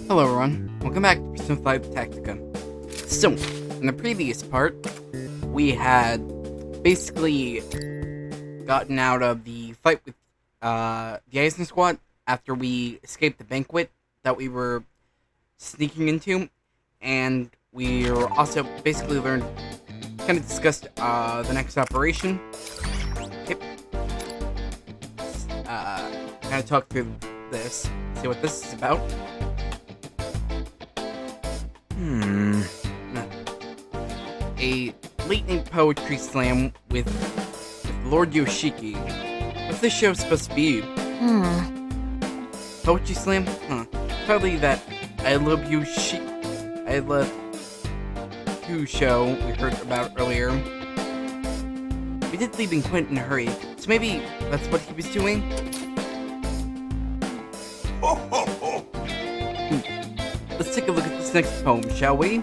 Hello everyone, welcome back to Persona 5 Tactica. So, in the previous part, we had basically gotten out of the fight with the Eisen Squad after we escaped the banquet that we were sneaking into, and we were also basically kind of discussed the next operation. Yep. Kind of talk through this, see what this is about. A late-night poetry slam with Lord Yoshiki. What's this show supposed to be? Poetry slam? Huh. Probably that I Love You show we heard about earlier. We did leave in quite in a hurry, so maybe that's what he was doing? Let's take a look at this next poem, shall we?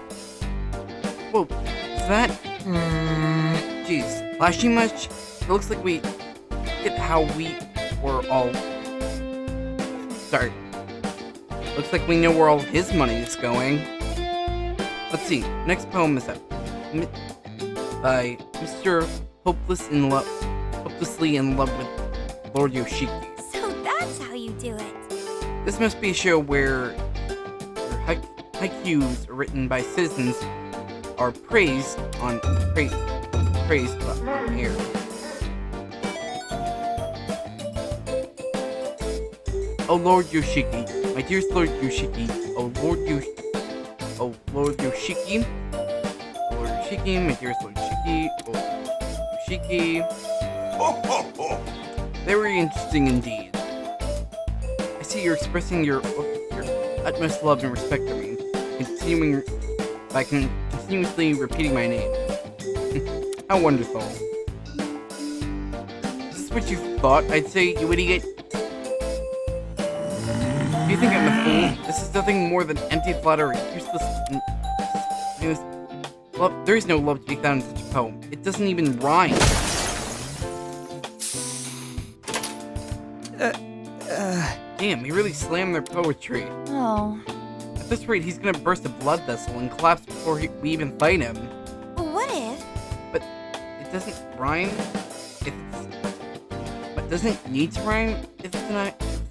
Whoa, is that? Jeez, flashing much? It looks like we get how we were all... Sorry. Looks like we know where all his money is going. Let's see, next poem is up. By Mr. Hopelessly in love with Lord Yoshiki. So that's how you do it. This must be a show where haikus written by citizens are praised on air. Oh Lord Yoshiki, my dearest Lord Yoshiki, oh Lord Yoshiki, Lord Yoshiki, my dearest Lord Yoshiki, oh Yoshiki. Very interesting indeed. I see you're expressing your utmost love and respect for me, continuously repeating my name. How wonderful. Is this what you thought I'd say, you idiot? Do you think I'm a fool? This is nothing more than empty flattery, useless. There is no love to be found in such a poem. It doesn't even rhyme. Damn, he really slammed their poetry. Oh. At this rate, he's gonna burst a blood vessel and collapse before we even fight him. What if? But it doesn't rhyme. But doesn't it need to rhyme if it's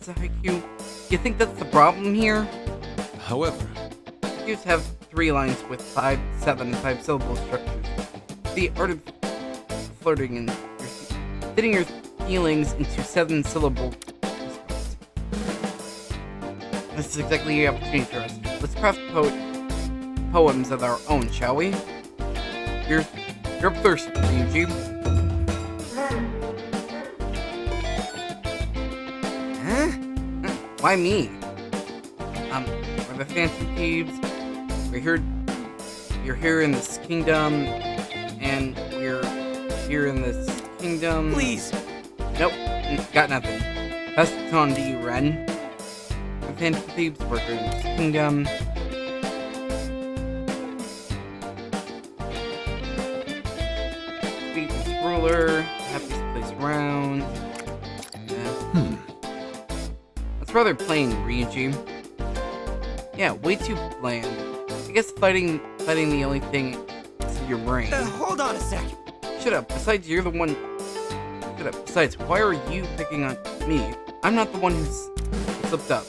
a haiku? You think that's the problem here? However, Haikus have 3 lines with 5, 7, and 5 syllable structures. The art of flirting and fitting your feelings into 7 syllable. This is exactly the opportunity for us. Let's craft poems of our own, shall we? You're thirsty, Ryuji. Huh? Why me? We're the Phantom Thieves. You're here in this kingdom, and we're here in this kingdom. please. Nope, got nothing. Pass the baton to you, Ren. The Phantom Thieves work in this kingdom. Beat this ruler. Happiest place around. Yeah. That's rather plain, Ryuji. Yeah, way too bland. I guess fighting the only thing is in your brain. Hold on a sec. Shut up. Besides, you're the one. Shut up. Besides, why are you picking on me? I'm not the one who's slipped up.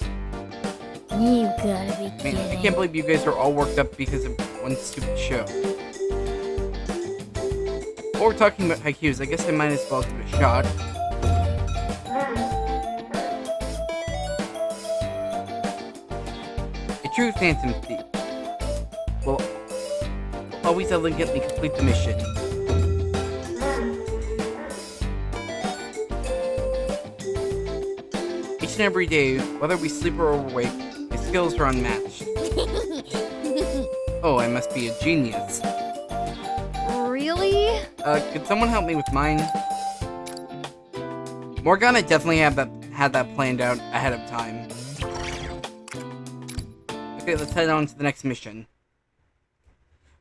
You gotta be Man, kidding. I can't believe you guys are all worked up because of one stupid show. While we're talking about haikus, I guess I might as well give it a shot. A true Phantom Thief will always elegantly complete the mission. Each and every day, whether we sleep or awake, my skills are unmatched. Oh, I must be a genius. Really? Could someone help me with mine? Morgana definitely had that planned out ahead of time. Okay, let's head on to the next mission.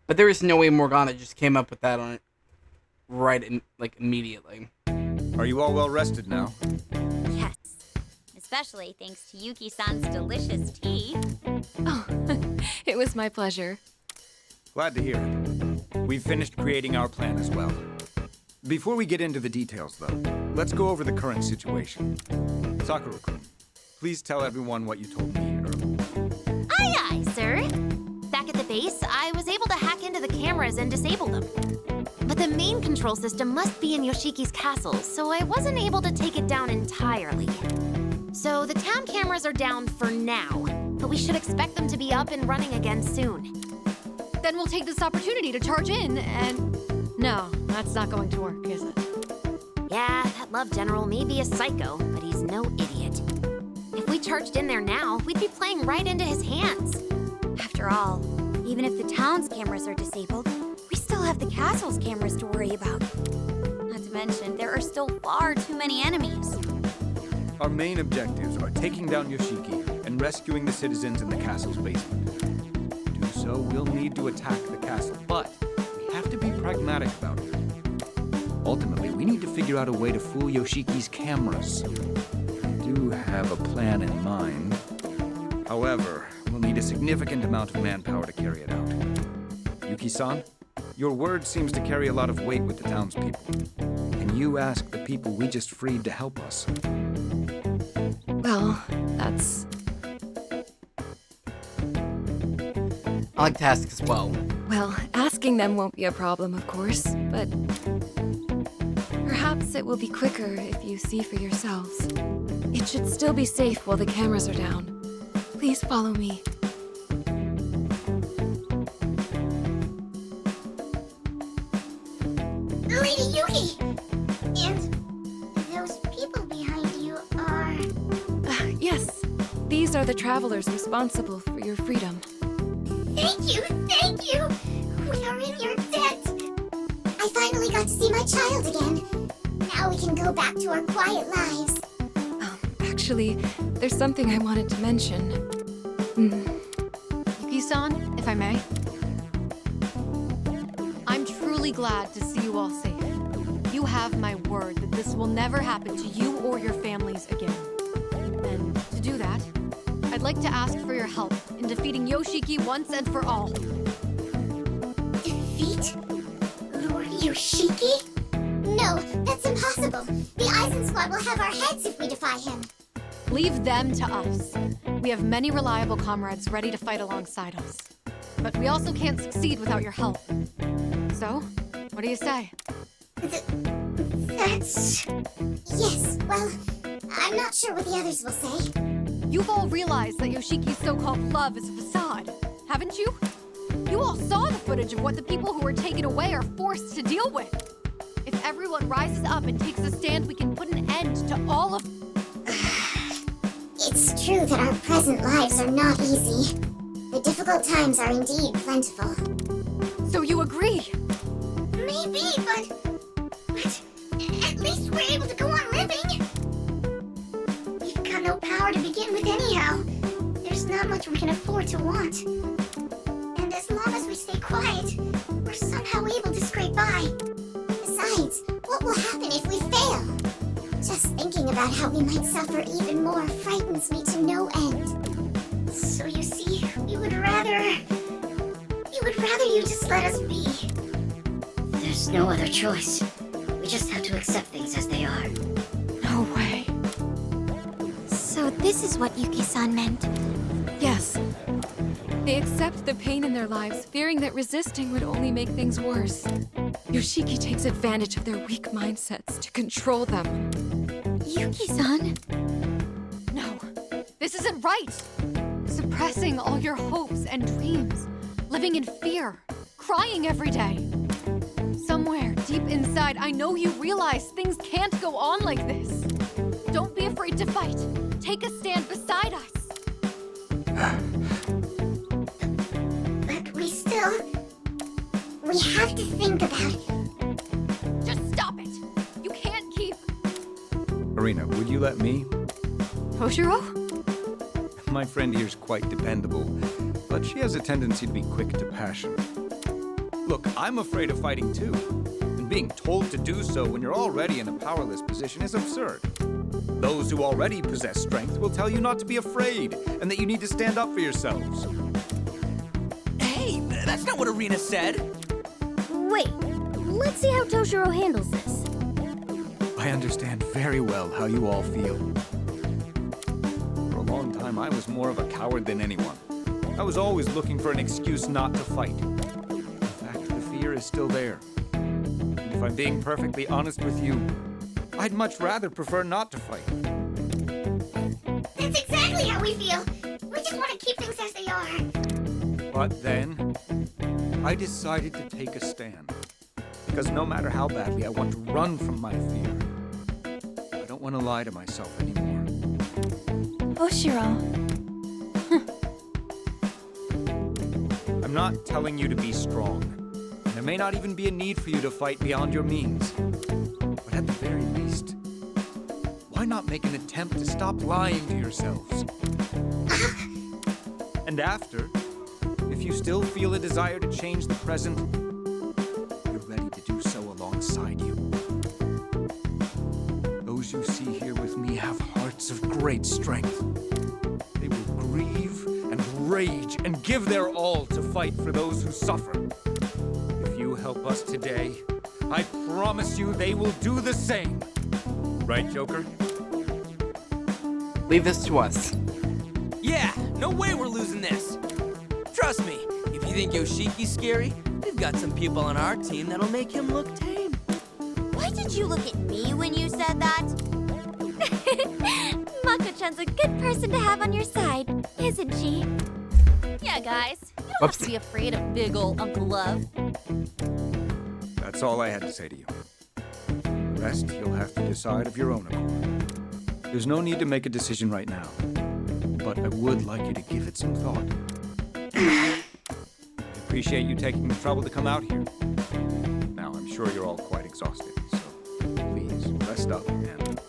But there is no way Morgana just came up with that on it immediately. Are you all well rested now? Yes. Especially thanks to Yuki-san's delicious tea. Oh, it was my pleasure. Glad to hear it. We've finished creating our plan as well. Before we get into the details, though, let's go over the current situation. Sakura-kun, please tell everyone what you told me earlier. Aye, aye, sir. Back at the base, I was able to hack into the cameras and disable them. But the main control system must be in Yoshiki's castle, so I wasn't able to take it down entirely. So the town cameras are down for now, but we should expect them to be up and running again soon. Then we'll take this opportunity to charge in and... No, that's not going to work, is it? Yeah, that Love General may be a psycho, but he's no idiot. If we charged in there now, we'd be playing right into his hands. After all, even if the town's cameras are disabled, we still have the castle's cameras to worry about. Not to mention, there are still far too many enemies. Our main objectives are taking down Yoshiki and rescuing the citizens in the castle's basement. To do so, we'll need to attack the castle, but we have to be pragmatic about it. Ultimately, we need to figure out a way to fool Yoshiki's cameras. I do have a plan in mind. However, we'll need a significant amount of manpower to carry it out. Yuki-san, your word seems to carry a lot of weight with the townspeople. Can you ask the people we just freed to help us? Well, that's... I like to ask as well. Well, asking them won't be a problem, of course, but... Perhaps it will be quicker if you see for yourselves. It should still be safe while the cameras are down. Please follow me. Lady Yuki! And those people behind you are... Yes, these are the travelers responsible for your freedom. Thank you! Thank you! We are in your debt! I finally got to see my child again. Now we can go back to our quiet lives. Actually, there's something I wanted to mention. Yuki-san, if I may. I'm truly glad to see you all safe. You have my word that this will never happen to you or your families again. And to do that, I'd like to ask for your help in defeating Yoshiki once and for all. Defeat Lord Yoshiki? No, that's impossible. The Aizen squad will have our heads if we defy him. Leave them to us. We have many reliable comrades ready to fight alongside us. But we also can't succeed without your help. So, what do you say? That's... Yes, well, I'm not sure what the others will say. You've all realized that Yoshiki's so-called love is a facade, haven't you? You all saw the footage of what the people who were taken away are forced to deal with. If everyone rises up and takes a stand, we can put an end to all of... It's true that our present lives are not easy. The difficult times are indeed plentiful. So you agree? Maybe, but at least we're able to go on living. We've got no power to begin with anyhow. There's not much we can afford to want. And as long as we stay quiet, we're somehow able to scrape by. Besides, what will happen if we fail? Just thinking about how we might suffer even more frightens me to no end. So you see, we would rather you just let us be. There's no other choice. We just have to accept things as they are. No way. So this is what Yuki-san meant. Yes. They accept the pain in their lives, fearing that resisting would only make things worse. Yoshiki takes advantage of their weak mindsets to control them. Yuki-san? No, this isn't right. Suppressing all your hopes and dreams. Living in fear. Crying every day. Somewhere deep inside, I know you realize things can't go on like this. Don't be afraid to fight. Take a stand beside us. But we have to think about it. Just stop it. You can't keep... Arena, would you let me? Toshiro? My friend here's quite dependable, but she has a tendency to be quick to passion. Look, I'm afraid of fighting too, and being told to do so when you're already in a powerless position is absurd. Those who already possess strength will tell you not to be afraid, and that you need to stand up for yourselves. Hey, that's not what Arena said. Wait, let's see how Toshiro handles this. I understand very well how you all feel. For a long time, I was more of a coward than anyone. I was always looking for an excuse not to fight. In fact, the fear is still there. And if I'm being perfectly honest with you, I'd much rather prefer not to fight. That's exactly how we feel. We just want to keep things as they are. But then, I decided to take a stand. Because no matter how badly I want to run from my fear, I don't want to lie to myself anymore. Toshiro. I'm not telling you to be strong. There may not even be a need for you to fight beyond your means. But at the very least, why not make an attempt to stop lying to yourselves? And after, if you still feel a desire to change the present, we're ready to do so alongside you. Those you see here with me have hearts of great strength. They will grieve and rage and give their all to fight for those who suffer. If you help us today, I promise you they will do the same. Right, Joker? Leave this to us. Yeah, no way we're losing this. Trust me, if you think Yoshiki's scary, we've got some people on our team that'll make him look tame. Why did you look at me when you said that? Mako-chan's a good person to have on your side, isn't she? Yeah, guys. You don't Whoops. have to be afraid of big ol' Uncle Love. That's all I had to say to you. The rest you'll have to decide of your own accord. There's no need to make a decision right now, but I would like you to give it some thought. I appreciate you taking the trouble to come out here. Now, I'm sure you're all quite exhausted, so please rest up and...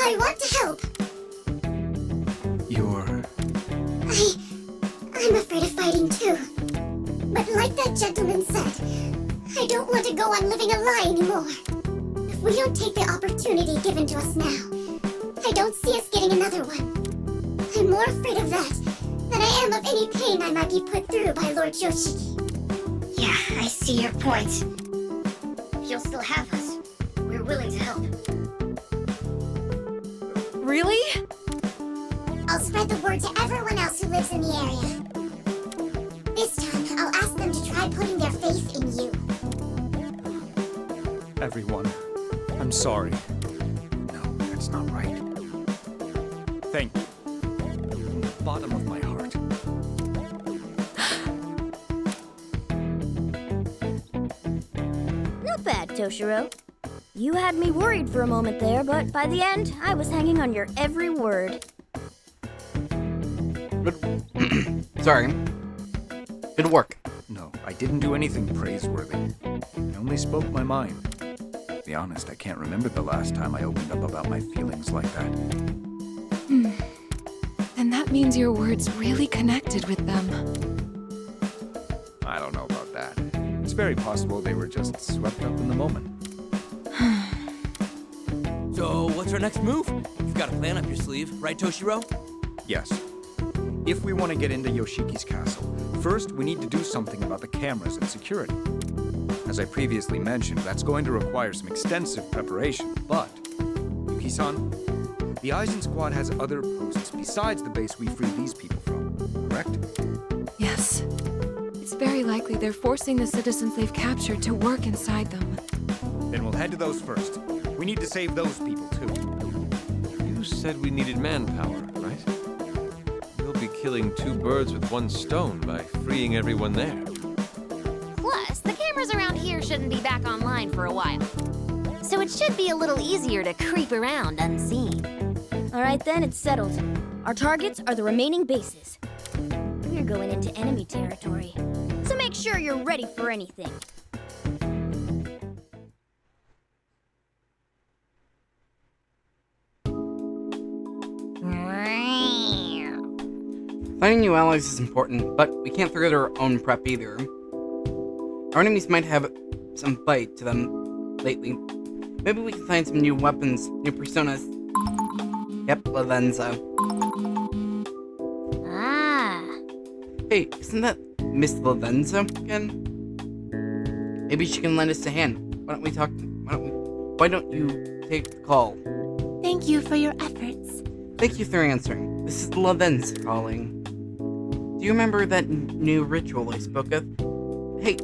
I want to help. You're... I'm afraid of fighting too. But like that gentleman said, I don't want to go on living a lie anymore. If we don't take the opportunity given to us now, I don't see us getting another one. I'm more afraid of that than I am of any pain I might be put through by Lord Yoshiki. Yeah, I see your point. If you'll still have us, we're willing to help. Really? I'll spread the word to everyone else who lives in the area. This time, I'll ask them to try putting their faith in you. Everyone, I'm sorry. No, that's not right. Thank you. From the bottom of my heart. Not bad, Toshiro. You had me worried for a moment there, but by the end, I was hanging on your every word. Sorry. Good work. No, I didn't do anything praiseworthy. I only spoke my mind. To be honest, I can't remember the last time I opened up about my feelings like that. Then that means your words really connected with them. I don't know about that. It's very possible they were just swept up in the moment. So, what's our next move? You've got a plan up your sleeve, right, Toshiro? Yes. If we want to get into Yoshiki's castle, first we need to do something about the cameras and security. As I previously mentioned, that's going to require some extensive preparation, but... Yuki-san, the Aizen squad has other posts besides the base we freed these people from, correct? Yes. It's very likely they're forcing the citizens they've captured to work inside them. Then we'll head to those first. We need to save those people, too. You said we needed manpower, right? We'll be killing two birds with one stone by freeing everyone there. Plus, the cameras around here shouldn't be back online for a while. So it should be a little easier to creep around unseen. All right, then, it's settled. Our targets are the remaining bases. We're going into enemy territory, so make sure you're ready for anything. Finding new allies is important, but we can't forget our own prep either. Our enemies might have some fight to them lately, maybe we can find some new weapons, new personas. Yep, Lavenza. Ah. Hey, isn't that Miss Lavenza again? Maybe she can lend us a hand. Why don't you take the call? Thank you for your efforts. Thank you for answering. This is Lavenza calling. Do you remember that new ritual I spoke of? Hey.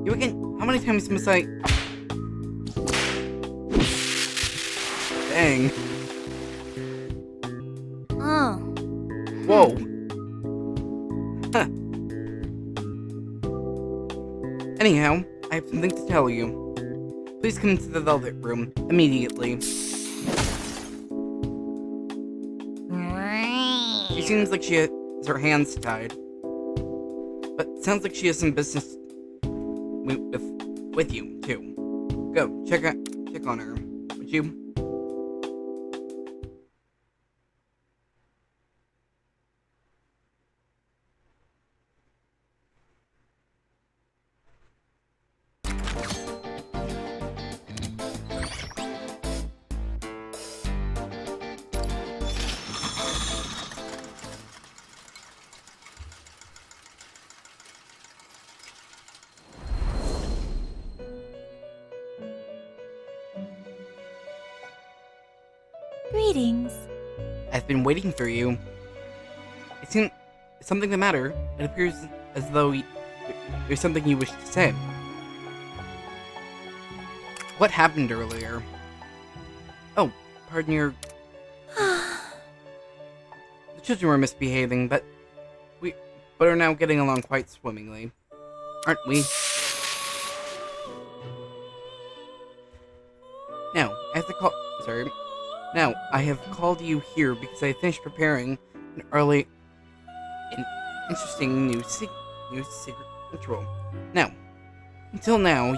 You again? How many times must I... Dang. Oh. Whoa. Huh. Anyhow, I have something to tell you. Please come into the Velvet Room immediately. She seems like she has her hands tied. But it sounds like she has some business with you, too. Go, check on her. Would you? Greetings. I've been waiting for you. It seems something the matter. It appears as though there's something you wish to say. What happened earlier? Oh, pardon your... The children were misbehaving, but are now getting along quite swimmingly. Aren't we? Now, I have called you here because I finished preparing an interesting new secret ritual. Now, until now,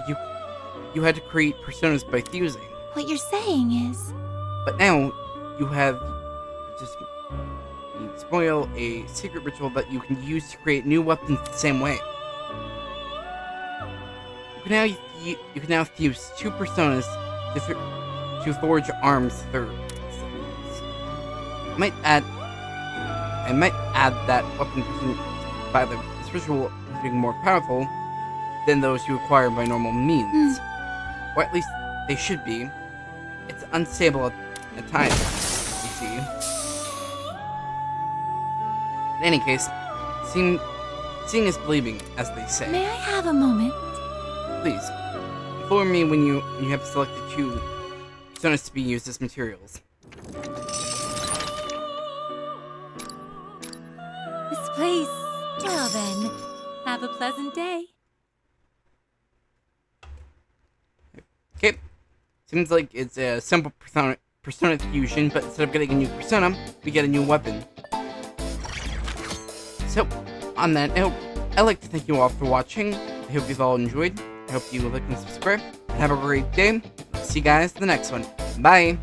you had to create personas by fusing. What you're saying is... But now, you have just spoil a secret ritual that you can use to create new weapons the same way. You can now fuse two personas to forge arms third. I might add that weapon by this ritual is being more powerful than those you acquire by normal means. Or at least they should be. It's unstable at times, you see. In any case, seeing is believing, as they say. May I have a moment? Please, inform me when you have selected two personas to be used as materials. This place. Well then, have a pleasant day. Okay, seems like it's a simple persona fusion, but instead of getting a new persona, we get a new weapon. So, on that note, I'd like to thank you all for watching. I hope you've all enjoyed. I hope you like and subscribe. Have a great day. See you guys in the next one. Bye!